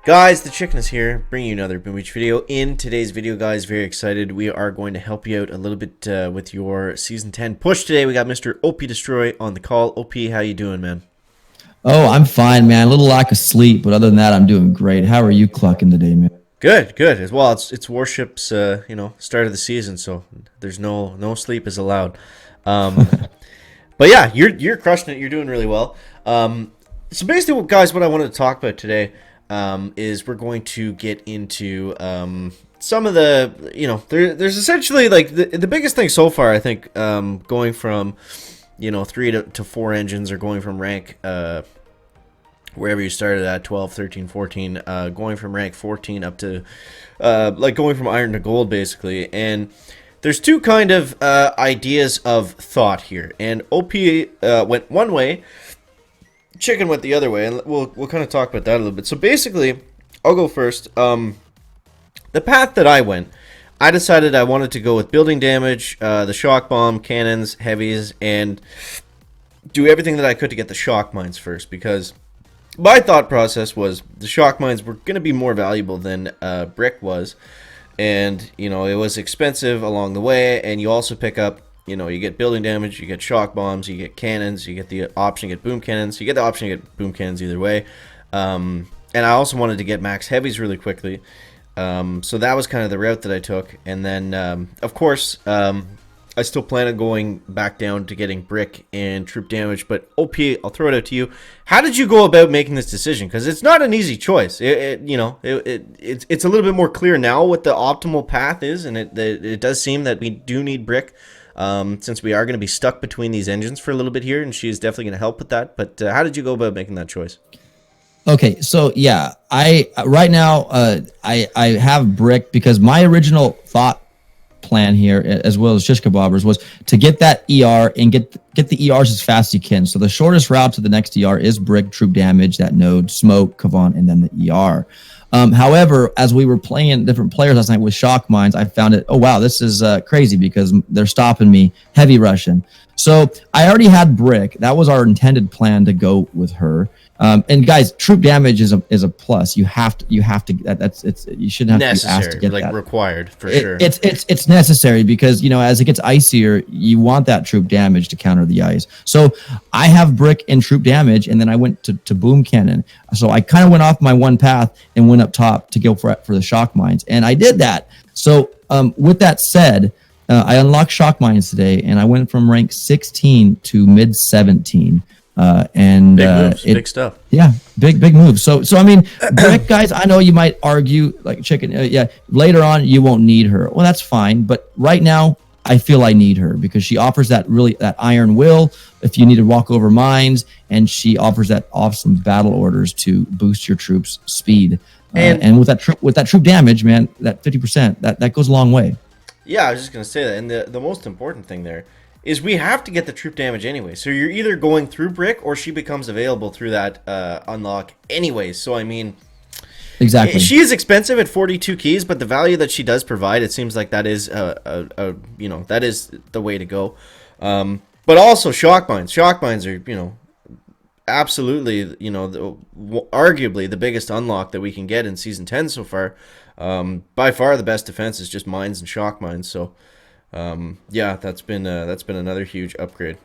Guys, the chicken is here, bringing you another Boom Beach video. In today's video, guys, very excited. We are going to help you out a little bit with your Season 10 push today. We got Mr. OP Destroy on the call. OP, how you doing, man? Oh, I'm fine, man. A little lack of sleep, but other than that, I'm doing great. How are you clucking today, man? Good, good. As well, it's Warships, start of the season, so there's no sleep is allowed. But yeah, you're crushing it. You're doing really well. So basically, guys, what I wanted to talk about today is we're going to get into some of the, there's essentially like the biggest thing so far, I think, going from, 3 to 4 engines, or going from rank, wherever you started at, 12, 13, 14, going from rank 14 up to, going from iron to gold, basically. And there's two kind of ideas of thought here. And OP went one way, Chicken went the other way, and we'll kind of talk about that a little bit. So basically, I'll go first. The path that I went, I decided I wanted to go with building damage, the shock bomb, cannons, heavies, and do everything that I could to get the shock mines first, because my thought process was the shock mines were going to be more valuable than brick was, and it was expensive along the way, and you also pick up, you get building damage, you get shock bombs, you get cannons, you get the option to get boom cannons, you get the option to get boom cannons either way. And I also wanted to get max heavies really quickly. So that was kind of the route that I took. And then, of course, I still plan on going back down to getting brick and troop damage. But OP, I'll throw it out to you. How did you go about making this decision? Because it's not an easy choice. It's a little bit more clear now what the optimal path is, and it does seem that we do need brick. Since we are going to be stuck between these engines for a little bit here, and she's definitely going to help with that. But how did you go about making that choice? Okay, so yeah, right now I have brick because my original thought plan here, as well as shish kebabbers, was to get that ER and get the ERs as fast as you can. So the shortest route to the next ER is brick, troop damage, that node, smoke, Kavan, and then the ER. However, as we were playing different players last night with shock mines, I found it, oh wow, this is crazy because they're stopping me heavy rushing. So I already had brick. That was our intended plan to go with her. And guys, troop damage is a plus. You have to you shouldn't have to be asked to get like that. Required for sure. It's necessary because as it gets icier, you want that troop damage to counter the ice. So I have brick and troop damage, and then I went to boom cannon. So I kind of went off my one path and went up top to go for the shock mines, and I did that. So with that said, I unlocked shock mines today, and I went from rank 16 to mid 17. And big moves, big stuff. Yeah, big moves. So I mean, brick guys, I know you might argue like chicken. Yeah, later on you won't need her. Well, that's fine. But right now, I feel I need her because she offers that iron will if you need to walk over mines, and she offers that awesome battle orders to boost your troops' speed. And with that troop damage, man, that 50% that goes a long way. Yeah, I was just gonna say that, and the most important thing there is we have to get the troop damage anyway. So you're either going through brick or she becomes available through that unlock anyway. So I mean, exactly. She is expensive at 42 keys, but the value that she does provide, it seems like that is that is the way to go. But also shock mines. Shock mines are absolutely arguably the biggest unlock that we can get in season 10 so far. By far the best defense is just mines and shock mines. So. Yeah, that's been another huge upgrade.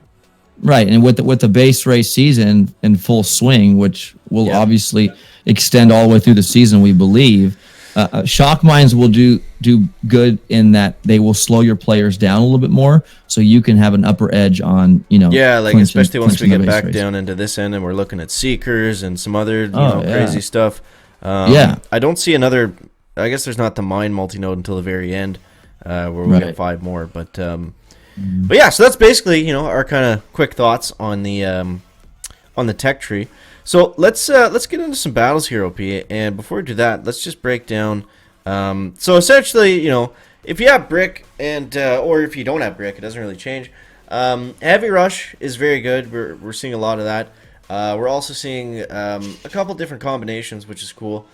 Right, and with the base race season in full swing, which will obviously extend all the way through the season, we believe, shock mines will do good in that they will slow your players down a little bit more, so you can have an upper edge on Yeah, like especially once we get back down into this end and we're looking at seekers and some other crazy stuff. I don't see another. I guess there's not the mine multi-node until the very end. Where we get 5 more, but yeah, so that's basically our kind of quick thoughts on the tech tree. So let's get into some battles here, OP. And before we do that, let's just break down. So essentially, if you have brick and or if you don't have brick, it doesn't really change. Heavy rush is very good. We're seeing a lot of that. We're also seeing a couple different combinations, which is cool.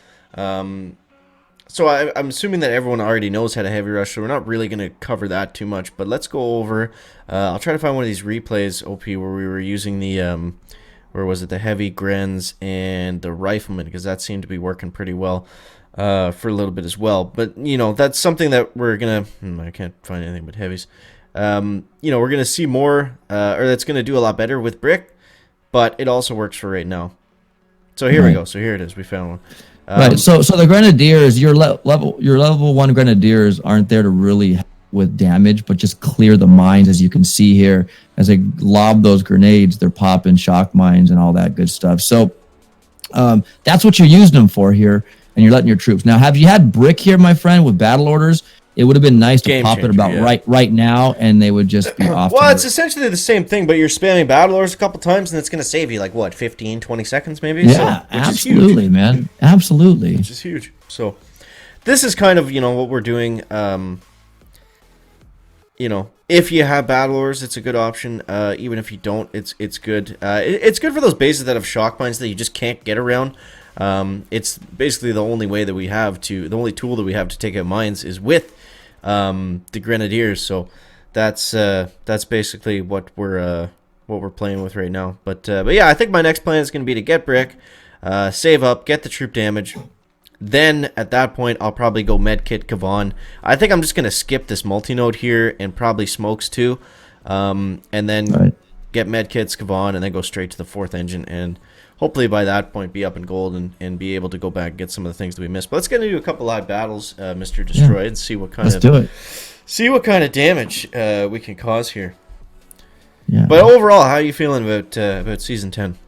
So I'm assuming that everyone already knows how to heavy rush, so we're not really going to cover that too much. But let's go over. I'll try to find one of these replays, OP, where we were using the or was it the heavy Grens and the rifleman? Because that seemed to be working pretty well for a little bit as well. But, that's something that we're going to... I can't find anything but heavies. We're going to see more, or that's going to do a lot better with Brick, but it also works for right now. So here we go. So here it is. We found one. Right. So the Grenadiers, your level 1 Grenadiers aren't there to really help with damage, but just clear the mines, as you can see here. As they lob those grenades, they're popping shock mines and all that good stuff. So that's what you're using them for here, and you're letting your troops. Now, have you had Brick here, my friend, with battle orders? It would have been nice to pop it about right now, and they would just be off. Well, it's essentially the same thing, but you're spamming battle orders a couple times, and it's going to save you, 15, 20 seconds maybe? Yeah, absolutely, man. Absolutely. Which is huge. So this is kind of, what we're doing. If you have battle orders, it's a good option. Even if you don't, it's good. It's good for those bases that have shock mines that you just can't get around. It's basically the only way that we have the only tool that we have to take out mines is with the Grenadiers. So that's basically what we're playing with right now. But yeah, I think my next plan is going to be to get Brick, save up, get the troop damage. Then at that point, I'll probably go Medkit Kavan. I think I'm just going to skip this multi-node here and probably Smokes too. And then get Medkits, Kavan, and then go straight to the 4th engine. And hopefully by that point be up in gold and be able to go back and get some of the things that we missed. But let's get into a couple live battles, Mr. Destroyed, and see what kind of damage we can cause here. Yeah. But overall, how are you feeling about Season 10?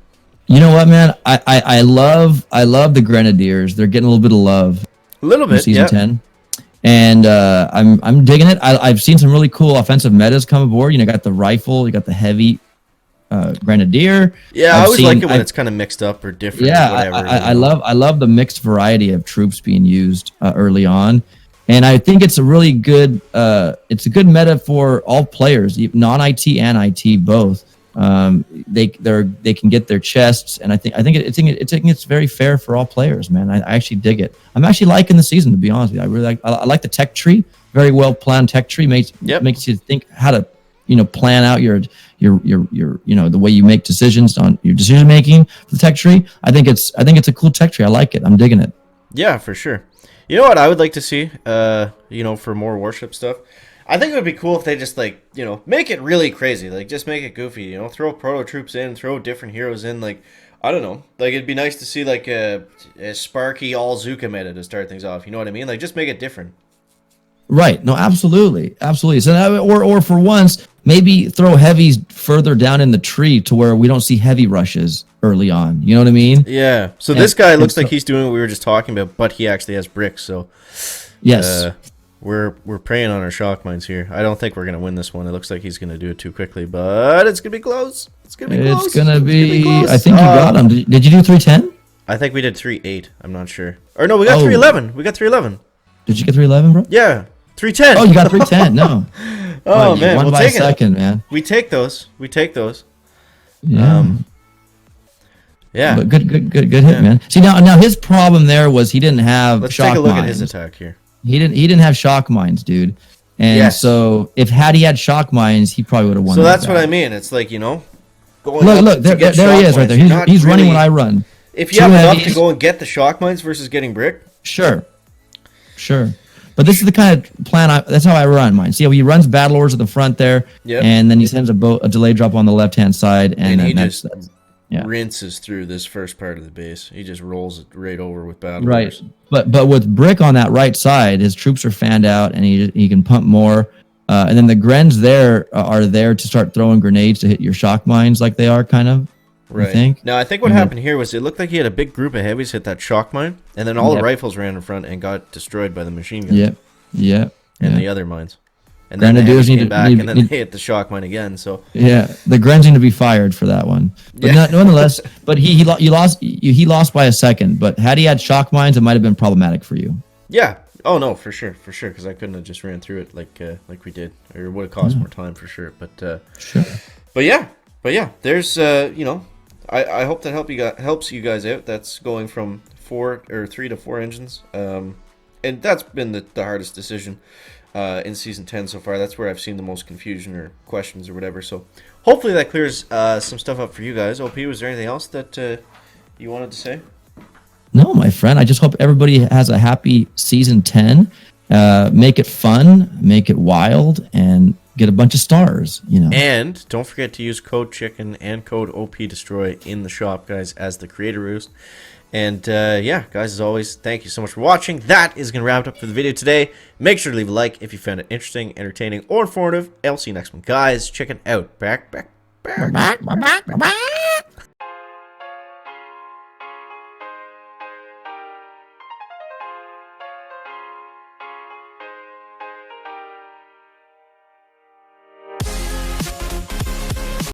You know what, man? I love the Grenadiers. They're getting a little bit of love. A little bit, Season 10. And I'm digging it. I've seen some really cool offensive metas come aboard. You got the rifle, you got the heavy Grenadier. Yeah, I always like it when it's kind of mixed up or different. Yeah, or whatever, I love the mixed variety of troops being used early on, and I think it's a really good it's a good meta for all players, non-IT and IT both. They can get their chests, and I think it's very fair for all players, man. I actually dig it. I'm actually liking the season, to be honest with you. I really like the tech tree. Very well planned tech tree makes you think how to plan out your the way you make decisions on your decision making for the tech tree. I think it's a cool tech tree. I like it. I'm digging it. Yeah, for sure. You know what I would like to see? For more warship stuff. I think it would be cool if they just make it really crazy. Just make it goofy. Throw proto troops in, throw different heroes in. I don't know. It'd be nice to see a Sparky all Zuka meta to start things off. You know what I mean? Just make it different. Right. No, absolutely. So, or for once, maybe throw heavies further down in the tree to where we don't see heavy rushes early on. You know what I mean? Yeah. So this guy looks like he's doing what we were just talking about, but he actually has bricks. So yes, we're preying on our shock mines here. I don't think we're gonna win this one. It looks like he's gonna do it too quickly, but it's gonna be close. It's gonna be close. I think you got him. Did you do 310? I think we did 3-8. I'm not sure. Or no, we got 311. We got 311. Did you get 311, bro? Yeah. 310. Oh, you got 310. No. Oh, man. We'll take a second, man. We take those. Yeah. Yeah. But good hit, man. See, now his problem there was he didn't have Let's shock take a look mines. at his attack here. He didn't have shock mines, dude. And so if he had shock mines, he probably would have won. So that's what I mean. It's going look, there he is right there. He's running what I run. If you have enough to go and get the shock mines versus getting brick. Sure. But this is the kind of plan. That's how I run mine. See how he runs battle orders at the front there, and then he sends a delay drop on the left hand side, and then he rinses through this first part of the base. He just rolls it right over with battle orders. But with brick on that right side, his troops are fanned out, and he can pump more. And then the Grens are there to start throwing grenades to hit your shock mines like they are kind of. Right. I think. Now, I think what happened here was it looked like he had a big group of heavies hit that shock mine, and then all the rifles ran in front and got destroyed by the machine gun. And the other mines. And then the heavies came back, and then they hit the shock mine again. So the Grens need to be fired for that one. But nonetheless, but he lost by a second. But had he had shock mines, it might have been problematic for you. Yeah. Oh no, for sure, because I couldn't have just ran through it like we did, or it would have cost more time for sure. But sure. But yeah, there's I hope that helps you guys out. That's going from 3 to 4 engines, and that's been the hardest decision. in season 10 so far. That's where I've seen the most confusion or questions or whatever. So hopefully that clears some stuff up for you guys. OP, was there anything else that you wanted to say? No, my friend. I just hope everybody has a happy season 10. Make it fun, make it wild, and get a bunch of stars. And don't forget to use code Chicken and code OP Destroy in the shop, guys, as the creator roost. And yeah, guys, as always, thank you so much for watching. That is going to wrap it up for the video today. Make sure to leave a like if you found it interesting, entertaining, or informative. I'll see you next one, guys. Check it out. Back.